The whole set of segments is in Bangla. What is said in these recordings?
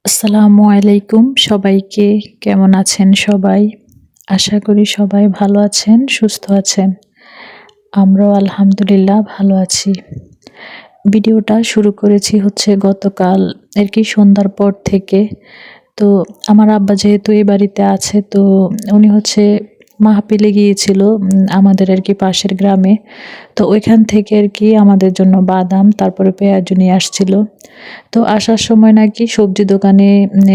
আসসালামু আলাইকুম সবাইকে। কেমন আছেন সবাই? আশা করি সবাই ভালো আছেন, সুস্থ আছেন। আমরাও আলহামদুলিল্লাহ ভালো আছি। ভিডিওটা শুরু করেছি হচ্ছে গতকাল সন্ধ্যার পর থেকে। তো আমার আব্বা যেহেতু এই বাড়িতে আছে, তো উনি হচ্ছে মাহফিলে গিয়েছিল আমাদের পাশের গ্রামে। তো ওইখান থেকে আমাদের জন্য বাদাম তারপরে পেঁয়াজু নিয়ে আসছিল। তো আসার সময় নাকি সবজি দোকানে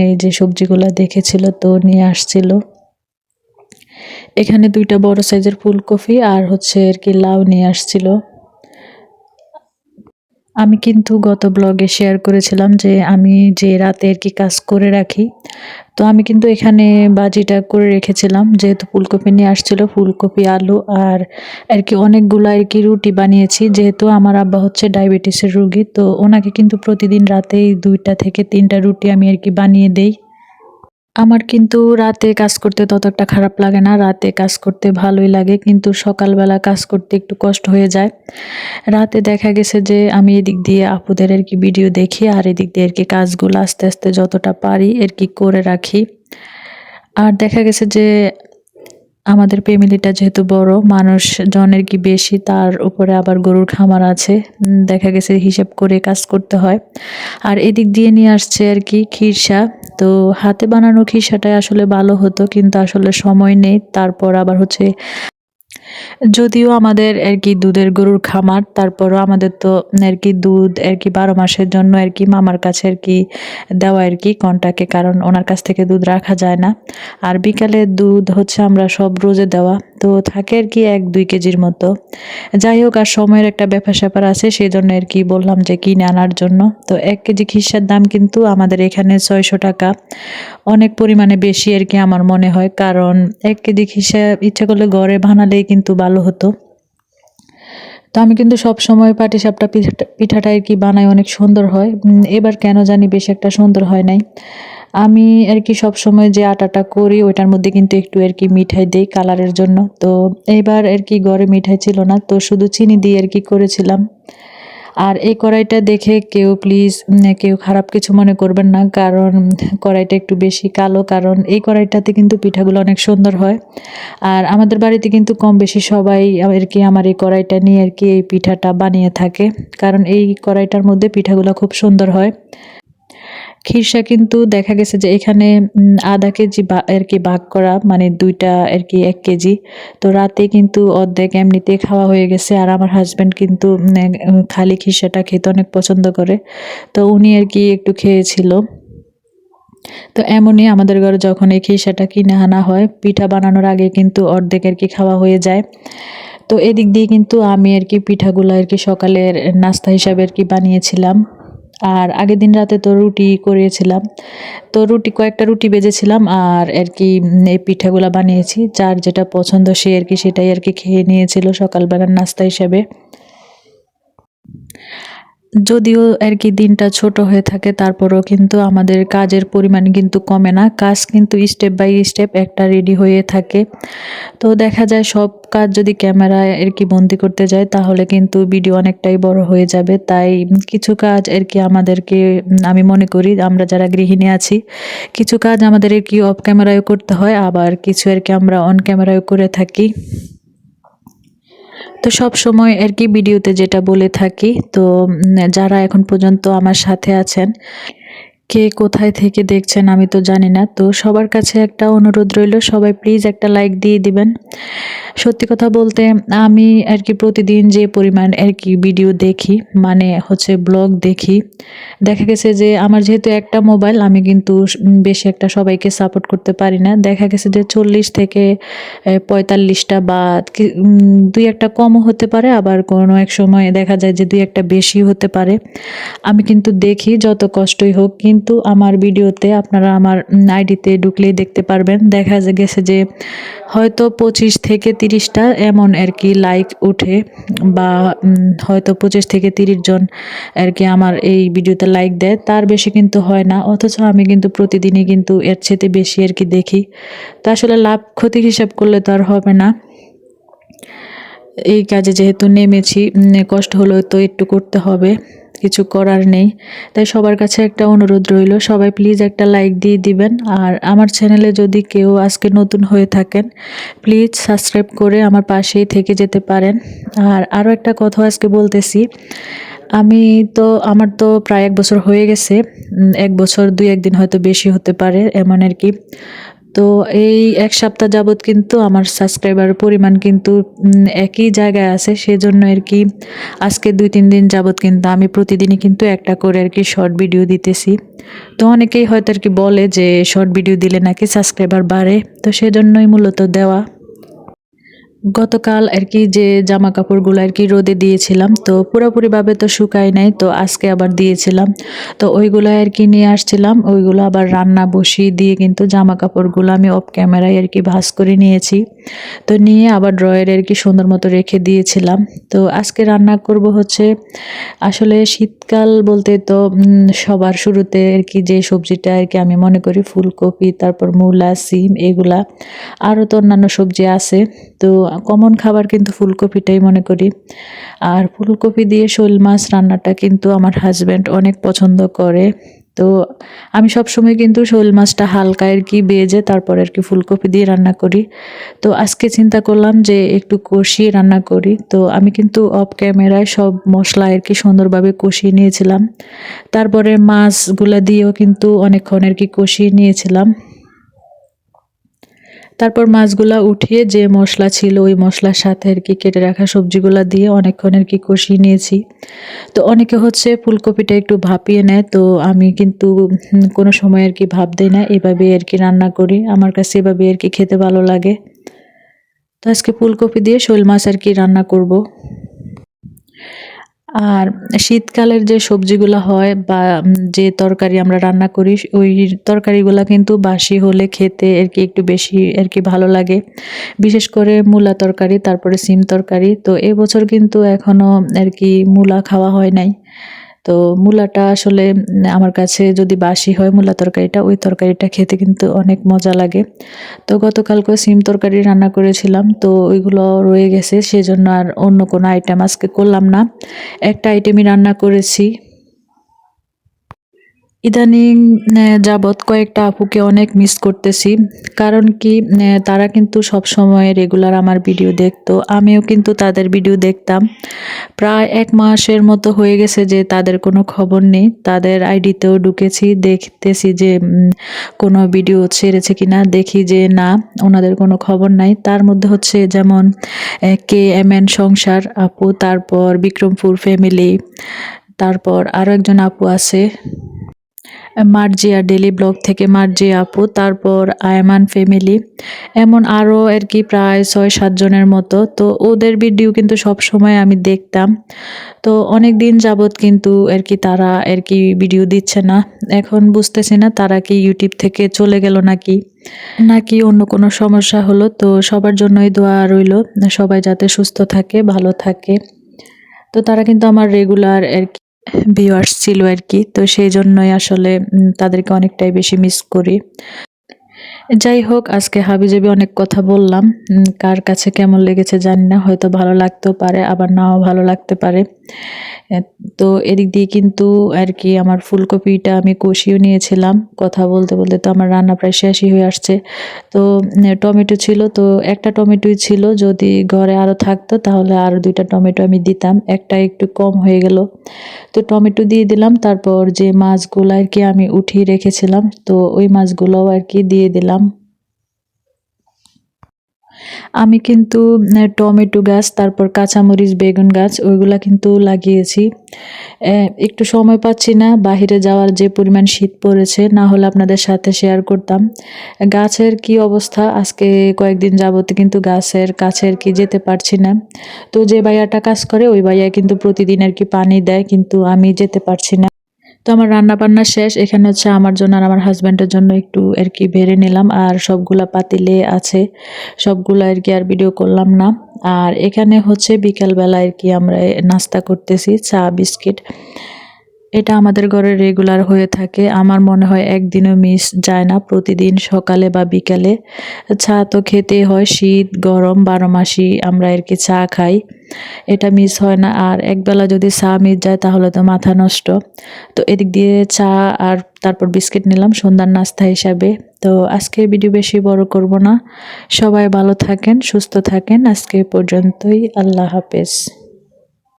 এই যে সবজিগুলা দেখেছিল, তো নিয়ে আসছিল। এখানে ২টা বড় সাইজের ফুলকপি আর হচ্ছে লাউ নিয়ে আসছিল। আমি কিন্তু গত ব্লগে শেয়ার করেছিলাম যে আমি যে রাতে কাজ করে রাখি। তো আমি কিন্তু এখানে বাজিটা করে রেখেছিলাম, যেহেতু ফুলকপি নিয়ে আসছিল, ফুলকপি, আলু আর অনেকগুলো রুটি বানিয়েছি। যেহেতু আমার আব্বা হচ্ছে ডায়াবেটিসের রোগী, তো ওনাকে কিন্তু প্রতিদিন রাতেই ২টা থেকে ৩টা রুটি আমি বানিয়ে দেই। আমার কিন্তু রাতে কাজ করতে তত একটা খারাপ লাগে না, রাতে কাজ করতে ভালোই লাগে, কিন্তু সকালবেলা কাজ করতে একটু কষ্ট হয়ে যায়। রাতে দেখা গেছে যে আমি এদিক দিয়ে আপুদের ভিডিও দেখি, আর এদিক দিয়ে কাজগুলো আস্তে আস্তে যতটা পারি করে রাখি। আর দেখা গেছে যে আমাদের ফ্যামিলিটা যেহেতু বড়, মানুষজন বেশি, তার উপরে আবার গরুর খামার আছে। দেখা গেছে হিসাব করে কাজ করতে হয়। আর এদিক দিয়ে নিয়ে আসছে খিরসা। তো হাতে বানানো খিরসাটাই আসলে ভালো হতো, কিন্তু আসলে সময় নেই। তারপর আবার হচ্ছে, যদিও আমাদের দুধের গরুর খামার, তারপরও আমাদের তো দুধ 12 মাসের জন্য মামার কাছে দেওয়া কন্টাকে, কারণ ওনার কাছ থেকে দুধ রাখা যায় না। আর বিকালে দুধ হচ্ছে আমরা সব রোজে দেওয়া, তো থাকে 1-2 কেজির মতো। যাই হোক, আর সময়ের একটা ব্যাপার স্যাপার আছে, সেই জন্য বললাম যে কিনে আনার জন্য। তো 1 কেজি খিরসার দাম কিন্তু আমাদের এখানে 600 টাকা, অনেক পরিমাণে বেশি আমার মনে হয়। কারণ 1 কেজি খিরসা ইচ্ছা করলে ঘরে বানালেই কিন্তু ভালো হতো। তো আমি কিন্তু সবসময় পাটিসাপটা পিঠাটা বানাই, অনেক সুন্দর হয়। এবার কেন জানি বেশি একটা সুন্দর হয় নাই। আমি সবসময় যে আটাটা করি ওইটার মধ্যে কিন্তু একটু মিঠাই দেই কালারের জন্য। তো এবার ঘরে মিঠাই ছিল না, তো শুধু চিনি দিয়ে করেছিলাম। আর এই কড়াইটা দেখে কেউ প্লিজ কেউ খারাপ কিছু মনে করবেন না, কারণ কড়াইটা একটু বেশি কালো, কারণ এই কড়াইটাতে কিন্তু পিঠাগুলো অনেক সুন্দর হয়। আর আমাদের বাড়িতে কিন্তু কম বেশি সবাই আমার এই কড়াইটা নিয়ে এই পিঠাটা বানিয়ে থাকে, কারণ এই কড়াইটার মধ্যে পিঠাগুলো খুব সুন্দর হয়। খিরসা কিন্তু দেখা গেছে যে এখানে আধা কেজি ভাগ করা, মানে 2টা 1 কেজি। তো রাতে কিন্তু অর্ধেক এমনিতে খাওয়া হয়ে গেছে। আর আমার হাজব্যান্ড কিন্তু খালি খিরসাটা খেতে অনেক পছন্দ করে, তো উনি একটু খেয়েছিল। তো এমনই আমাদের ঘরে যখন এই খিরসাটা কিনে আনা হয়, পিঠা বানানোর আগে কিন্তু অর্ধেক খাওয়া হয়ে যায়। তো এদিক দিয়ে কিন্তু আমি পিঠাগুলো সকালের নাস্তা হিসাবে বানিয়েছিলাম। আর আগের দিন রাতে তো রুটি করেছিলাম, তো কয়েকটা রুটি ভেজেছিলাম, আর এই পিঠাগুলা বানিয়েছি। যার যেটা পছন্দ সে সেটাই খেয়ে নিয়েছিল সকালবেলার নাস্তা হিসেবে। যদিও দিনটা ছোট হয়ে থাকে, তারপরও কিন্তু আমাদের কাজের পরিমাণ কিন্তু কমে না। কাজ কিন্তু স্টেপ বাই স্টেপ একটা রেডি হয়ে থাকে। তো দেখা যায় সব কাজ যদি ক্যামেরায় বন্দি করতে যায়, তাহলে কিন্তু ভিডিও অনেকটাই বড় হয়ে যাবে। তাই কিছু কাজ আমাদেরকে, আমি মনে করি আমরা যারা গৃহিণী আছি, কিছু কাজ আমাদের অফ ক্যামেরায়ও করতে হয়, আবার কিছু আমরা অন ক্যামেরায়ও করে থাকি। তো সব সময় ভিডিওতে যেটা বলে থাকি, তো যারা এখন পর্যন্ত আমার সাথে আছেন, কে কোথায় থেকে দেখছেন আমি তো জানি না, তো সবার কাছে একটা অনুরোধ রইল, সবাই প্লিজ একটা লাইক দিয়ে দিবেন। সত্যি কথা বলতে আমি প্রতিদিন যে পরিমাণ ভিডিও দেখি, মানে হচ্ছে ব্লগ দেখি, দেখা গেছে যে আমার যেহেতু একটা মোবাইল, আমি কিন্তু বেশি একটা সবাইকে সাপোর্ট করতে পারি না। দেখা গেছে যে 40 থেকে 45টা বা 2-1টা কমও হতে পারে, আবার কোনো এক সময় দেখা যায় যে 2-1টা বেশি হতে পারে। আমি কিন্তু দেখি যত কষ্টই হোক, কিন্তু আমার ভিডিওতে আপনারা আমার আইডিতে ঢুকলেই দেখতে পারবেন, দেখা গেছে যে হয়তো 25 থেকে 30টা এমন লাইক ওঠে, বা হয়তো 25 থেকে 30 জন আমার এই ভিডিওতে লাইক দেয়, তার বেশি কিন্তু হয় না। অথচ আমি কিন্তু প্রতিদিনই কিন্তু এর চেয়ে বেশি দেখি। তো আসলে লাভ ক্ষতির হিসাব করলে তো আর হবে না। এই কাজে যেহেতু নেমেছি, কষ্ট হলেও তো একটু করতে হবে। কিছু করার নেই। তাই সবার কাছে একটা অনুরোধ রইল, সবাই প্লিজ একটা লাইক দিয়ে দিবেন। আর আমার চ্যানেলে যদি কেউ আজকে নতুন হয়ে থাকেন, প্লিজ সাবস্ক্রাইব করে আমার পাশেই থেকে যেতে পারেন। আর আরও একটা কথা আজকে বলতেছি, আমার তো প্রায় 1 বছর হয়ে গেছে। 1 বছর 2-1 দিন হয়তো বেশি হতে পারে এমন আর কি। তো এই 1 সপ্তাহ যাবৎ কিন্তু আমার সাবস্ক্রাইবারের পরিমাণ কিন্তু একই জায়গায় আছে। সেজন্য আর কি আজকে 2-3 দিন যাবৎ কিন্তু আমি প্রতিদিনই কিন্তু একটা করে আর কি শর্ট ভিডিও দিতেছি। তো অনেকেই হয়তো আর কি বলে যে শর্ট ভিডিও দিলে নাকি সাবস্ক্রাইবার বাড়ে। তো সেজন্যই মূলত দেওয়া। গতকাল আর কি যে জামা কাপড়গুলো আর কি রোদে দিয়েছিলাম, তো পুরোপুরিভাবে তো শুকায় নাই, তো আজকে আবার দিয়েছিলাম। তো ওইগুলো আর কি নিয়ে আসছিলাম, ওইগুলো আবার রান্না বসিয়ে দিয়ে কিন্তু জামা কাপড়গুলো আমি অফ ক্যামেরায় আর কি ভাঁজ করে নিয়েছি। তো নিয়ে আবার ড্রয়ারে আর কি সুন্দর মতো রেখে দিয়েছিলাম। তো আজকে রান্না করব হচ্ছে, আসলে শীতকাল বলতে তো সবার শুরুতে আর কি যে সবজিটা আর কি আমি মনে করি ফুলকপি, তারপর মূলা, সিম, এগুলা আরও তো অন্যান্য সবজি আছে। তো কমন খাবার কিন্তু ফুলকপিটাই মনে করি। আর ফুলকপি দিয়ে শোল মাছ রান্নাটা কিন্তু আমার হাজব্যান্ড অনেক পছন্দ করে। তো আমি সবসময় কিন্তু শোল মাছটা হালকা আর কি ভেজে তারপর আর কি ফুলকপি দিয়ে রান্না করি। তো আজকে চিন্তা করলাম যে একটু কষিয়ে রান্না করি। তো আমি কিন্তু অফ ক্যামেরায় সব মশলা আর কি সুন্দরভাবে কষিয়ে নিয়েছিলাম। তারপরে মাছগুলা দিয়েও কিন্তু অনেকক্ষণ আর কি কষিয়ে নিয়েছিলাম। তারপর মাছগুলা উঠিয়ে যে মশলা ছিল ওই মশলার সাথে আর কি কেটে রাখা সবজিগুলা দিয়ে অনেকক্ষণ আর কি কষিয়ে নিয়েছি। তো অনেকে হচ্ছে ফুলকপিটা একটু ভাপিয়ে নেয়, তো আমি কিন্তু কোনো সময় আর কি ভাপ দেই না, এভাবে আর কি রান্না করি। আমার কাছে এভাবে আর কি খেতে ভালো লাগে। তো আজকে ফুলকপি দিয়ে শোল মাছ আর কি রান্না করব। আর শীতকালের যে সবজিগুলো হয় বা যে তরকারি আমরা রান্না করি, ওই তরকারিগুলা কিন্তু বাসি হলে খেতে আর কি একটু বেশি আর কি ভালো লাগে। বিশেষ করে মূলা তরকারি, তারপরে সিম তরকারি। তো এবছর কিন্তু এখনো আর কি মূলা খাওয়া হয় নাই। তো মূলাটা আসলে আমার কাছে যদি বাসি হয় মূলা তরকারিটা, ওই তরকারিটা খেতে কিন্তু অনেক মজা লাগে। তো গতকালকে সিম তরকারি রান্না করেছিলাম, তো ওইগুলো রয়ে গেছে, সেজন্য আর অন্য কোনো আইটেম আজকে করলাম না। একটা আইটেমই রান্না করেছি। ইদানিং যাবৎ কয়েকটা আপুকে অনেক মিস করতেছি। কারণ কি, তারা কিন্তু সবসময় রেগুলার আমার ভিডিও দেখতো। আমিও কিন্তু তাদের ভিডিও দেখতাম। প্রায় 1 মাসের মতো হয়ে গেছে যে তাদের কোনো খবর নেই। তাদের আইডিতেও ঢুকেছি, দেখতেছি যে কোনো ভিডিও ছেড়েছে কিনা। দেখি যে না, ওনাদের কোনো খবর নাই। তার মধ্যে হচ্ছে যেমন KMN সংসার আপু, তারপর বিক্রমপুর ফ্যামিলি, তারপর আরও একজন আপু আছে মার্জিয়া ডেলি ব্লগ থেকে মার্জিয়া আপু, তারপর আয়মান ফ্যামিলি, এমন আরও আর কি প্রায় 6-7 জনের মতো। তো ওদের ভিডিও কিন্তু সব সময় আমি দেখতাম। তো অনেক দিন যাবৎ কিন্তু আর কি তারা আর কি ভিডিও দিচ্ছে না। এখন বুঝতেছি না তারা কি ইউটিউব থেকে চলে গেল নাকি, নাকি অন্য কোনো সমস্যা হলো। তো সবার জন্যই দোয়া রইল, সবাই যাতে সুস্থ থাকে, ভালো থাকে। তো তারা কিন্তু আমার রেগুলার আর কি ভিউয়ার্স ছিল আর কি। তো সেই জন্যই আসলে তাদেরকে অনেকটাই বেশি মিস করি। যাই হোক, আজকে হাবিজাবি অনেক কথা বললাম। কার কাছে কেমন লেগেছে জানি না, হয়তো ভালো লাগতেও পারে, আবার নাও ভালো লাগতে পারে। এ তো এদিক দিয়ে কিন্তু আর কি আমার ফুলকপিটা আমি কষিয়েও নিয়েছিলাম। কথা বলতে বলতে তো আমার রান্না প্রায় শেষই হয়ে আসছে। তো টমেটো ছিল, তো একটা টমেটোই ছিল, যদি ঘরে আরও থাকতো তাহলে আরও 2টা টমেটো আমি দিতাম, একটা একটু কম হয়ে গেল। তো টমেটো দিয়ে দিলাম, তারপর যে মাছগুলো আর কি আমি উঠিয়ে রেখেছিলাম, তো ওই মাছগুলোও আর কি দিয়ে দিলাম। আমি কিন্তু টমেটো গাছ, তারপর কাঁচামরিচ, বেগুন গাছ ওইগুলা কিন্তু লাগিয়েছি। একটু সময় পাচ্ছি না, বাহিরে যাওয়ার যে পরিমাণ শীত পড়েছে, না হলে আপনাদের সাথে শেয়ার করতাম। গাছের কি অবস্থা, আজকে কয়েকদিন যাবত কিন্তু গাছের কাছে আর কি যেতে পারছি না। তো যে ভাইয়াটা কাজ করে ওই ভাইয়া কিন্তু প্রতিদিন আর কি পানি দেয়, কিন্তু আমি যেতে পারছি না। তো আমার রান্না বান্না শেষ। এখানে হচ্ছে আমার জন্য আর আমার হাজব্যান্ডের জন্য একটু আর কি বেড়ে নিলাম, আর সবগুলা পাতিলে আছে, সবগুলা আর কি আর ভিডিও করলাম না। আর এখানে হচ্ছে বিকালবেলা আর কি আমরা নাস্তা করতেছি, চা বিস্কিট। এটা আমাদের ঘরে রেগুলার হয়ে থাকে। আমার মনে হয় একদিনও মিস যায় না। প্রতিদিন সকালে বা বিকালে চা তো খেতেই হয়। শীত, গরম ১২ মাসই আমরা আরকি চা খাই। এটা মিস হয় না। আর একবেলা যদি চা মিস যায় তাহলে তো মাথা নষ্ট। তো এদিক দিয়ে চা আর তারপর বিস্কিট নিলাম সন্ধ্যার নাস্তা হিসাবে। তো আজকের ভিডিও বেশি বড় করব না। সবাই ভালো থাকেন, সুস্থ থাকেন। আজকে এ পর্যন্তই। আল্লাহ হাফেজ।